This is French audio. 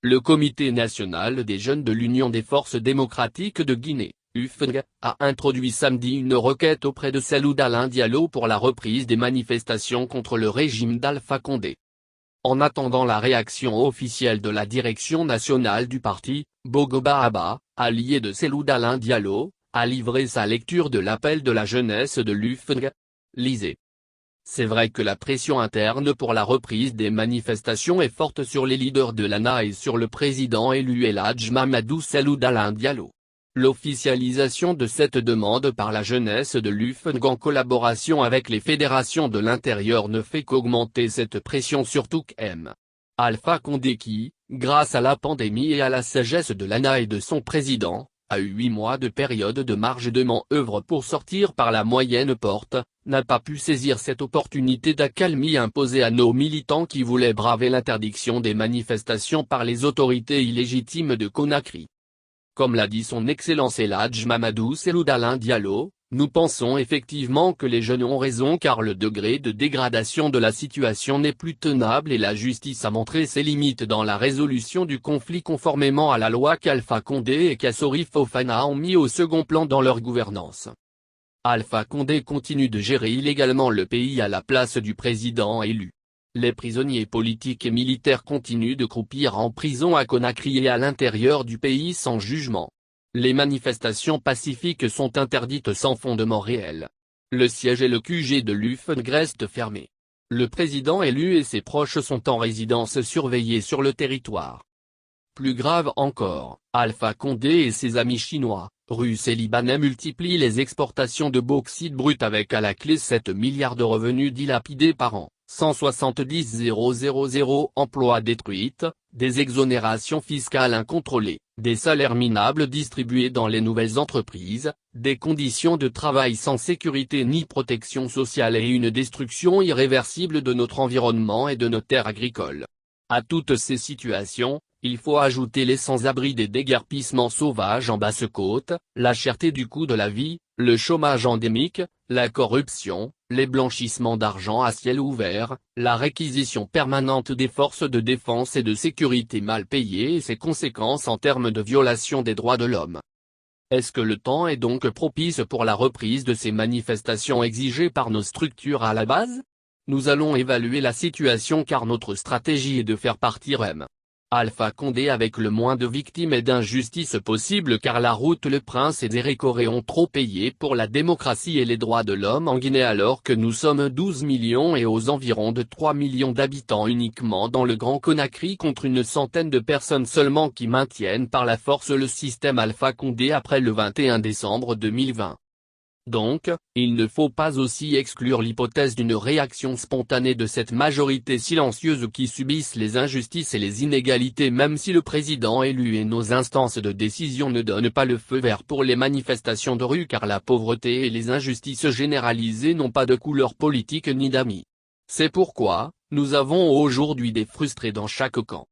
le Comité national des jeunes de l'Union des forces démocratiques de Guinée, UFDG, a introduit samedi une requête auprès de Cellou Dalein Diallo pour la reprise des manifestations contre le régime d'Alpha Condé. En attendant la réaction officielle de la direction nationale du parti, Bogo Bahaba, allié de Cellou Dalein Diallo, a livré sa lecture de l'appel de la jeunesse de l'UFDG. Lisez. C'est vrai que la pression interne pour la reprise des manifestations est forte sur les leaders de l'ANA et sur le président élu El Hadj Mamadou Cellou Dalein Diallo. L'officialisation de cette demande par la jeunesse de l'UFDG en collaboration avec les fédérations de l'intérieur ne fait qu'augmenter cette pression surtout qu'M. Alpha Condé qui, grâce à la pandémie et à la sagesse de l'ANA et de son président, a eu 8 mois de période de marge de manœuvre pour sortir par la moyenne porte, n'a pas pu saisir cette opportunité d'accalmie imposée à nos militants qui voulaient braver l'interdiction des manifestations par les autorités illégitimes de Conakry. Comme l'a dit son Excellence El Hadj Mamadou Cellou Dalein Diallo, nous pensons effectivement que les jeunes ont raison car le degré de dégradation de la situation n'est plus tenable et la justice a montré ses limites dans la résolution du conflit conformément à la loi qu'Alpha Condé et Kassory Fofana ont mis au second plan dans leur gouvernance. Alpha Condé continue de gérer illégalement le pays à la place du président élu. Les prisonniers politiques et militaires continuent de croupir en prison à Conakry et à l'intérieur du pays sans jugement. Les manifestations pacifiques sont interdites sans fondement réel. Le siège et le QG de l'UFDG restent fermés. Le président élu et ses proches sont en résidence surveillée sur le territoire. Plus grave encore, Alpha Condé et ses amis chinois, russes et libanais multiplient les exportations de bauxite brut avec à la clé 7 milliards de revenus dilapidés par an. 170 000 emplois détruits, des exonérations fiscales incontrôlées, des salaires minables distribués dans les nouvelles entreprises, des conditions de travail sans sécurité ni protection sociale et une destruction irréversible de notre environnement et de nos terres agricoles. À toutes ces situations, il faut ajouter les sans-abri des déguerpissements sauvages en Basse-Côte, la cherté du coût de la vie, le chômage endémique, la corruption, les blanchissements d'argent à ciel ouvert, la réquisition permanente des forces de défense et de sécurité mal payées et ses conséquences en termes de violation des droits de l'homme. Est-ce que le temps est donc propice pour la reprise de ces manifestations exigées par nos structures à la base? Nous allons évaluer la situation car notre stratégie est de faire partir M. Alpha Condé avec le moins de victimes et d'injustices possible car la route Le Prince et Déré Coré ont trop payé pour la démocratie et les droits de l'homme en Guinée alors que nous sommes 12 millions et aux environs de 3 millions d'habitants uniquement dans le Grand Conakry contre une centaine de personnes seulement qui maintiennent par la force le système Alpha Condé après le 21 décembre 2020. Donc, il ne faut pas aussi exclure l'hypothèse d'une réaction spontanée de cette majorité silencieuse qui subissent les injustices et les inégalités même si le président élu et nos instances de décision ne donnent pas le feu vert pour les manifestations de rue car la pauvreté et les injustices généralisées n'ont pas de couleur politique ni d'amis. C'est pourquoi, nous avons aujourd'hui des frustrés dans chaque camp.